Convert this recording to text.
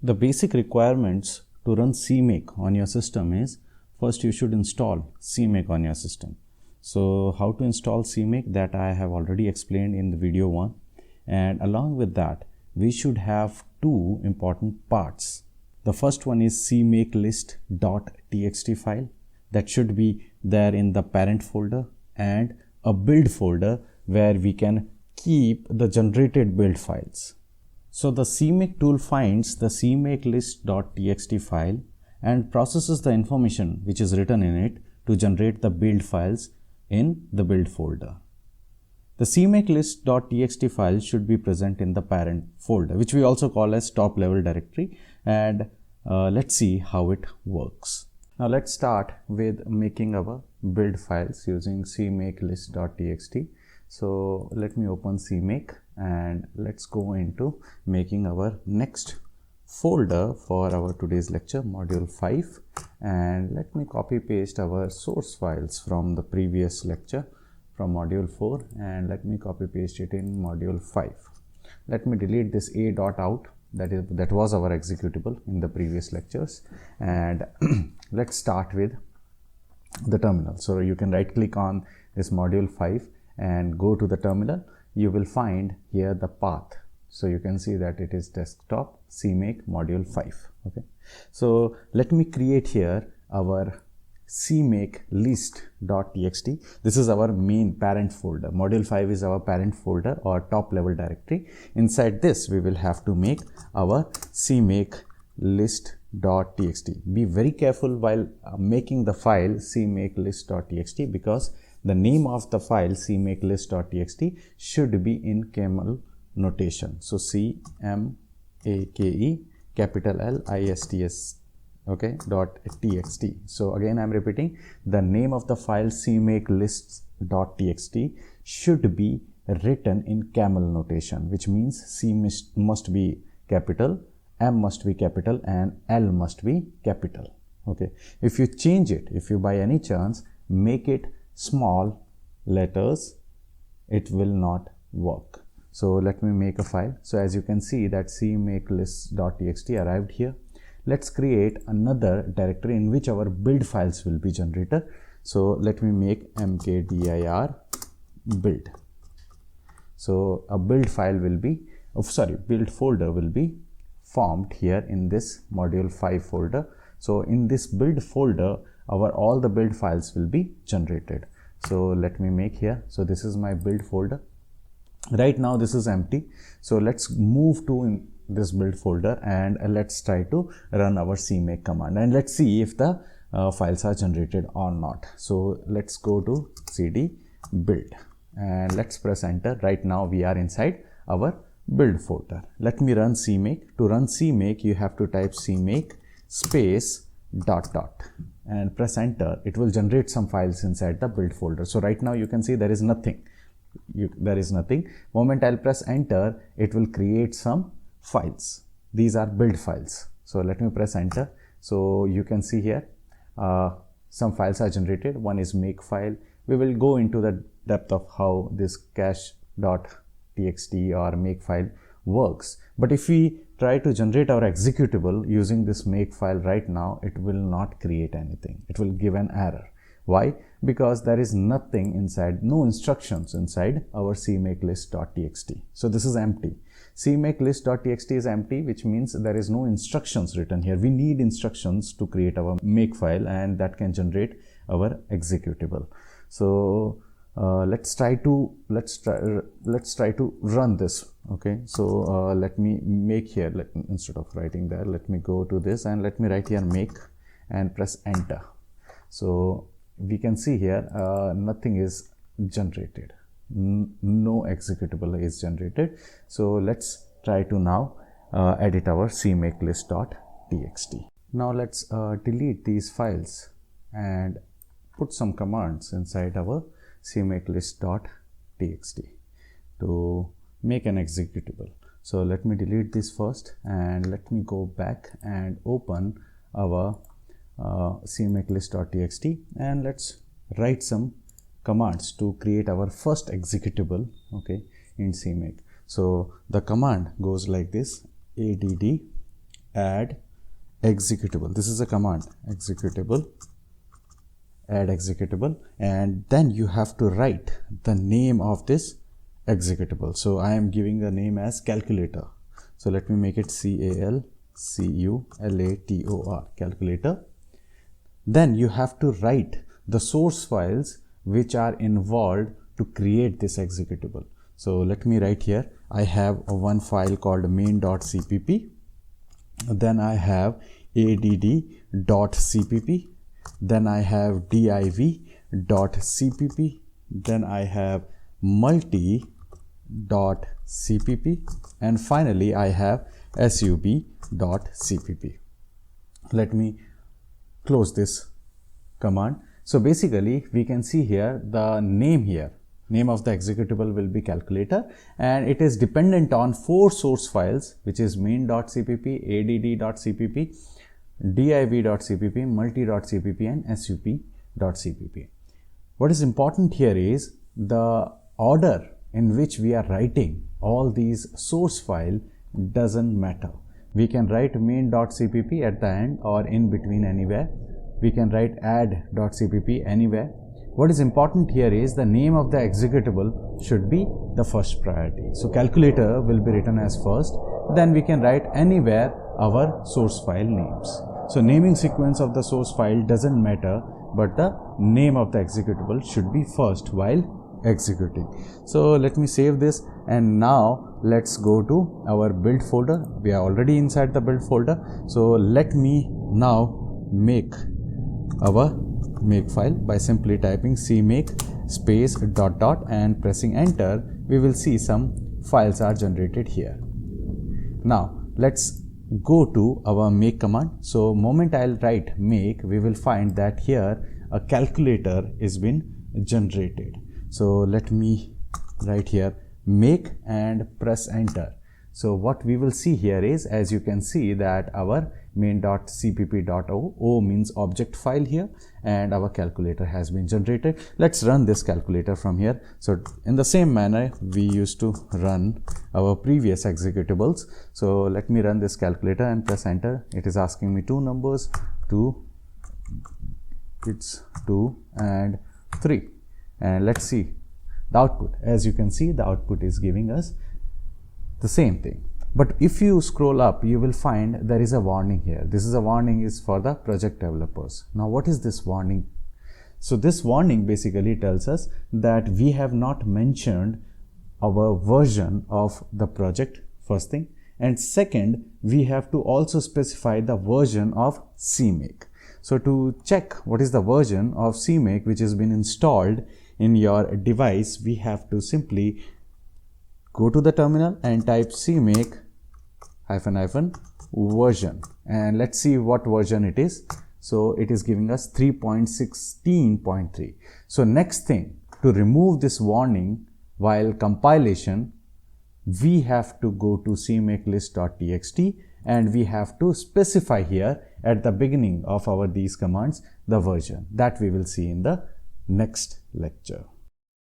The basic requirements to run Cmake on your system is, first you should install Cmake on your system. So how to install Cmake, that I have already explained in the video 1, and along with that we should have two important parts. The first one is cmakelist.txt file that should be there in the parent folder, and a build folder where we can keep the generated build files. So the Cmake tool finds the cmakelist.txt file and processes the information which is written in it to generate the build files in the build folder. The cmakelist.txt file should be present in the parent folder, which we also call as top level directory, and let's see how it works. Now let's start with making our build files using cmakelist.txt. So let me open Cmake and let's go into making our next folder for our today's lecture, module 5, and let me copy paste our source files from the previous lecture from module 4, and let me copy paste it in module 5. Let me delete this a.out, that was our executable in the previous lectures, and let's start with the terminal. So you can right click on this module 5 and go to the terminal. You will find here the path, so you can see that it is desktop Cmake module 5. Okay, so let me create here our cmakelist.txt. This is our main parent folder. Module 5 is our parent folder or top level directory. Inside this we will have to make our cmakelist.txt. Be very careful while making the file cmakelist.txt, because the name of the file cmakelist.txt should be in camel notation. So cmake capital L-I-S-T-S, okay, .txt. So again I'm repeating, the name of the file cmakelist.txt should be written in camel notation, which means C must be capital, M must be capital, and L must be capital. Okay, if you change it, if you by any chance make it small letters, it will not work. So let me make a file. So as you can see that cmakelist.txt arrived here. Let's create another directory in which our build files will be generated. So let me make mkdir build. So a build file will be, build folder will be formed here in this module 5 folder. So in this build folder, all the build files will be generated. So let me make here. So this is my build folder. Right now this is empty. So let's move to this build folder and let's try to run our cmake command, and let's see if the files are generated or not. So let's go to cd build and let's press enter. Right now we are inside our build folder. Let me run cmake. To run cmake you have to type cmake space ... and press enter. It will generate some files inside the build folder. So right now you can see there is nothing. Moment I'll press enter, it will create some files. These are build files. So let me press enter. So you can see here some files are generated. One is make file. We will go into the depth of how this cache.txt or make file works. But if we try to generate our executable using this make file right now, it will not create anything. It will give an error. Why? Because there is nothing inside, no instructions inside our cmakelist.txt. So this is empty. cmakelist.txt is empty, which means there is no instructions written here. We need instructions to create our make file, and that can generate our executable. So let's try to run this. Okay, so let me make here, instead of writing there, let me go to this and let me write here make and press enter. So we can see here nothing is generated, no executable is generated. So let's try to now edit our cmakelist.txt. Now let's delete these files and put some commands inside our cmakelist.txt to make an executable. So let me delete this first and let me go back and open our cmakelist.txt, and let's write some commands to create our first executable, okay, in Cmake. So the command goes like this: add add executable. This is a command, executable, add executable, and then you have to write the name of this executable. So I am giving the name as calculator. So let me make it calculator, calculator. Then you have to write the source files which are involved to create this executable. So let me write here, I have one file called main.cpp, then I have add.cpp, then I have div.cpp, then I have multi.cpp, and finally I have sub.cpp. Let me close this command. So basically we can see here the name here. Name of the executable will be calculator, and it is dependent on 4 source files, which is main.cpp, add.cpp, div.cpp, multi.cpp, and sub.cpp. What is important here is the order in which we are writing all these source file doesn't matter. We can write main.cpp at the end or in between anywhere. We can write add.cpp anywhere. What is important here is the name of the executable should be the first priority. So calculator will be written as first, then we can write anywhere our source file names. So naming sequence of the source file doesn't matter, but the name of the executable should be first while executing. So let me save this, and now let's go to our build folder. We are already inside the build folder. So let me now make our make file by simply typing cmake space ... and pressing enter. We will see some files are generated here. Now let's go to our make command. So moment I'll write make, we will find that here a calculator is been generated. So let me write here make and press enter. So what we will see here is, as you can see, that our main.cpp.o means object file here, and our calculator has been generated. Let's run this calculator from here. So in the same manner we used to run our previous executables. So let me run this calculator and press enter. It is asking me 2 numbers, 2, it's 2 and 3, and let's see the output. As you can see, the output is giving us the same thing. But if you scroll up, you will find there is a warning here. This is a warning is for the project developers. Now what is this warning? So this warning basically tells us that we have not mentioned our version of the project, first thing, and second, we have to also specify the version of Cmake. So to check what is the version of Cmake which has been installed in your device, we have to simply go to the terminal and type cmake -version, and let's see what version it is. So it is giving us 3.16.3. So next thing, to remove this warning while compilation, we have to go to cmakelist.txt, and we have to specify here at the beginning of these commands the version. That we will see in the next lecture.